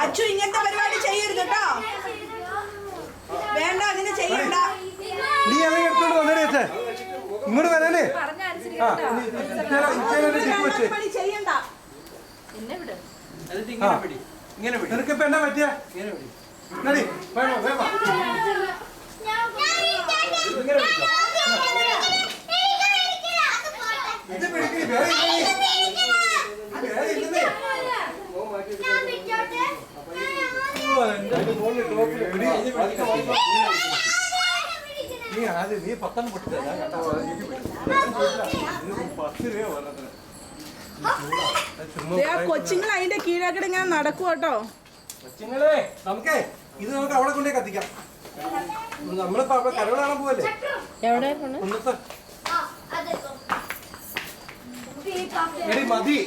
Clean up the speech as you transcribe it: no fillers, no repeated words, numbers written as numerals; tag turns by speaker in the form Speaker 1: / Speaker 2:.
Speaker 1: അച്ചു ഇങ്ങനത്തെ പരിപാടി ചെയ്യരുത് കേട്ടോ. വേണ്ട, അങ്ങനെ ചെയ്യണ്ട.
Speaker 2: നീ അത് എടുത്തോണ്ട് വന്നേ ഇങ്ങോട്ട് വരാനേ.
Speaker 1: ചെയ്യണ്ട.
Speaker 2: നിനക്കിപ്പോ എന്നാ പറ്റിയ ഇത് പിടിക്കണി വേറെ നീ ആദ്യം നീ 10 പൊട്ടില്ല 10 രൂപ പറഞ്ഞത്.
Speaker 1: കൊച്ചുങ്ങൾ അതിന്റെ കീഴാക്കിട്ട് ഇങ്ങനെ നടക്കും കേട്ടോ.
Speaker 2: കൊച്ചുങ്ങളെ നമുക്കേ ഇത് നമുക്ക് അവിടെ കൊണ്ടേ കത്തിക്കാം. നമ്മളിപ്പോ അവിടെ കരവള കാണാൻ പോവല്ലേ. മതി